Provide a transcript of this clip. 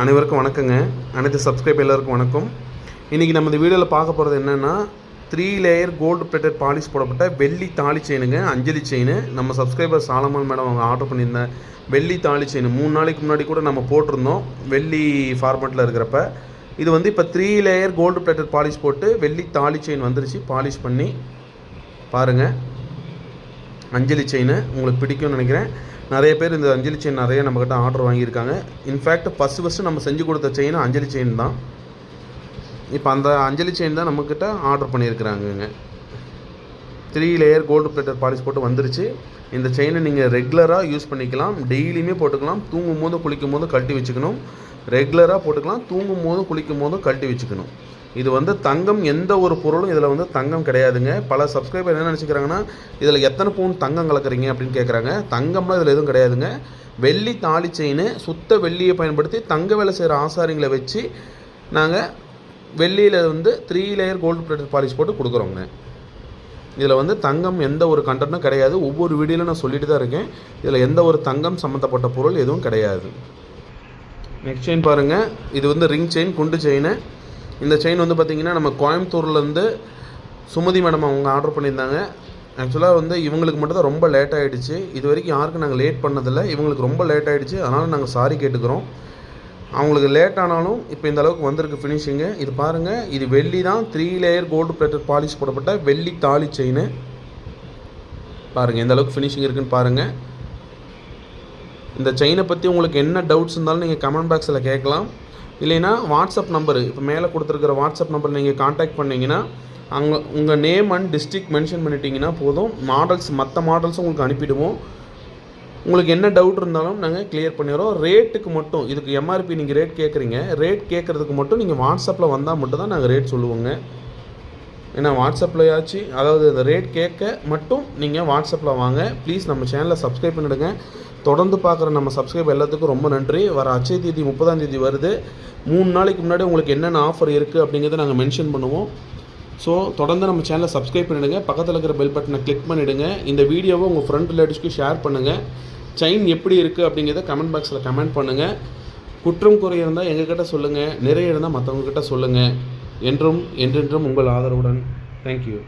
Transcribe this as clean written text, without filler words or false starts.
அனைவருக்கும் வணக்கங்க. அனைத்து சப்ஸ்கிரைப் எல்லாருக்கும் வணக்கம். இன்றைக்கி நம்ம இந்த வீடியோவில் பார்க்க போகிறது என்னென்னா 3 லேயர் கோல்டு பிளேட்டட் பாலிஷ் போடப்பட்ட வெள்ளி தாலி செயினுங்க, அஞ்சலி செயின். நம்ம சப்ஸ்கிரைபர் சாலமன் மேடம் அவங்க ஆர்டர் பண்ணியிருந்த வெள்ளி தாலி செயின் 3 நாளைக்கு முன்னாடி கூட நம்ம போட்டிருந்தோம் வெள்ளி ஃபார்மெட்டில் இருக்கிறப்ப. இது வந்து இப்போ 3 லேயர் கோல்டு பிளேட்டட் பாலிஷ் போட்டு வெள்ளி தாலி செயின் வந்துருச்சு. பாலிஷ் பண்ணி பாருங்கள். அஞ்சலி செயின் உங்களுக்கு பிடிக்கும்னு நினைக்கிறேன். நிறைய பேர் இந்த அஞ்சலி செயின் நிறைய நம்மக்கிட்ட ஆர்டர் வாங்கியிருக்காங்க. இன்ஃபேக்ட் ஃபஸ்ட்டு நம்ம செஞ்சு கொடுத்த செயின் அஞ்சலி செயின் தான். இப்போ அந்த அஞ்சலி செயின் தான் நம்மக்கிட்ட ஆர்டர் பண்ணியிருக்கிறாங்கங்க. 3 லேயர் கோல்டு பிளேட்டட் பாலிஷ் போட்டு வந்துருச்சு. இந்த செயினை நீங்கள் ரெகுலராக யூஸ் பண்ணிக்கலாம், டெய்லியுமே போட்டுக்கலாம். தூங்கும் போது குளிக்கும் போது கழட்டி வச்சுக்கணும். ரெகுலராக போட்டுக்கலாம், தூங்கும் போதும் குளிக்கும் போதும் கழட்டி வச்சுக்கணும். இது வந்து தங்கம், எந்த ஒரு பொருளும் இதில் வந்து தங்கம் கிடையாதுங்க. பல சப்ஸ்கிரைபர் என்ன நினச்சிக்கிறாங்கன்னா இதில் எத்தனை பவுன் தங்கம் கலக்குறீங்க அப்படின்னு கேட்குறாங்க. தங்கம்லாம் இதில் எதுவும் கிடையாதுங்க. வெள்ளி தாலி செயின், சுத்த வெள்ளியை பயன்படுத்தி தங்க வேலை செய்கிற ஆசாரிங்களை வச்சு நாங்கள் வெள்ளியில் வந்து 3 லேயர் கோல்டு பிளேட்டட் பாலிஷ் போட்டு கொடுக்குறோங்க. இதில் வந்து தங்கம் எந்த ஒரு கண்டென்ட்டும் கிடையாது. ஒவ்வொரு வீடியோவில் நான் சொல்லிட்டு தான் இருக்கேன். இதில் எந்த ஒரு தங்கம் சம்மந்தப்பட்ட பொருள் எதுவும் கிடையாது. நெக்ஸ்ட் செயின் பாருங்கள். இது வந்து ரிங் செயின், குண்டு செயின். இந்த செயின் வந்து பார்த்திங்கன்னா நம்ம கோயம்புத்தூர்லேருந்து சுமதி மேடம் அவங்க ஆர்டர் பண்ணியிருந்தாங்க. ஆக்சுவலாக வந்து இவங்களுக்கு மட்டும் தான் ரொம்ப லேட் ஆகிடுச்சு. இது வரைக்கும் யாருக்கும் நாங்கள் லேட் பண்ணதில்லை. இவங்களுக்கு ரொம்ப லேட் ஆகிடுச்சு, அதனால் நாங்கள் சாரி கேட்டுக்கிறோம். அவங்களுக்கு லேட் ஆனாலும் இப்போ இந்த அளவுக்கு வந்திருக்கு ஃபினிஷிங்கு. இது பாருங்கள், இது வெள்ளி தான். 3 லேயர் கோல்டு பிளேட்டட் பாலிஷ் போடப்பட்ட வெள்ளி தாலி செயின். பாருங்கள் எந்த அளவுக்கு ஃபினிஷிங் இருக்குதுன்னு பாருங்கள். இந்த செயினை பற்றி உங்களுக்கு என்ன டவுட்ஸ் இருந்தாலும் நீங்கள் கமெண்ட் பாக்ஸில் கேட்கலாம். இல்லைன்னா வாட்ஸ்அப் நம்பரு இப்போ மேலே கொடுத்துருக்கிற வாட்ஸ்அப் நம்பர் நீங்கள் காண்டாக்ட் பண்ணிங்கன்னா அங்கே உங்கள் நேம் அண்ட் டிஸ்ட்ரிக்ட் மென்ஷன் பண்ணிட்டீங்கன்னா போதும். மற்ற மாடல்ஸும் உங்களுக்கு அனுப்பிடுவோம். உங்களுக்கு என்ன டவுட் இருந்தாலும் நாங்கள் கிளியர் பண்ணிடுறோம். ரேட்டுக்கு மட்டும், இதுக்கு எம்ஆர்பி நீங்கள் ரேட் கேட்குறீங்க, ரேட் கேட்குறதுக்கு மட்டும் நீங்கள் வாட்ஸ்அப்பில் வந்தால் மட்டும் தான் நாங்கள் ரேட் சொல்லுவோங்க. ஏன்னா வாட்ஸ்அப்லையாச்சு, அதாவது இந்த ரேட் கேட்க மட்டும் நீங்கள் வாட்ஸ்அப்பில் வாங்க. ப்ளீஸ் நம்ம சேனலை சப்ஸ்கிரைப் பண்ணிவிடுங்க. தொடர்ந்து பார்க்குற நம்ம சப்ஸ்கிரைப் எல்லாத்துக்கும் ரொம்ப நன்றி. வர அட்சய தேதி 30ஆம் தேதி வருது. 3 நாளைக்கு முன்னாடி உங்களுக்கு என்னென்ன ஆஃபர் இருக்குது அப்படிங்கிறத நாங்கள் மென்ஷன் பண்ணுவோம். ஸோ தொடர்ந்து நம்ம சேனலை சப்ஸ்கிரைப் பண்ணிவிடுங்க. பக்கத்தில் இருக்கிற பெல் பட்டனை கிளிக் பண்ணிவிடுங்க. இந்த வீடியோவை உங்கள் ஃப்ரெண்ட் ரிலேட்டிவ்ஸ்க்கு ஷேர் பண்ணுங்கள். செயின் எப்படி இருக்குது அப்படிங்கிறத கமெண்ட் பாக்ஸில் கமெண்ட் பண்ணுங்கள். குற்றம் குறை இருந்தால் எங்ககிட்ட சொல்லுங்கள், நிறைய இருந்தால் மற்றவங்கக்கிட்ட சொல்லுங்கள். என்றும் என்றென்றும் உங்கள் ஆதரவுடன். தேங்க்யூ.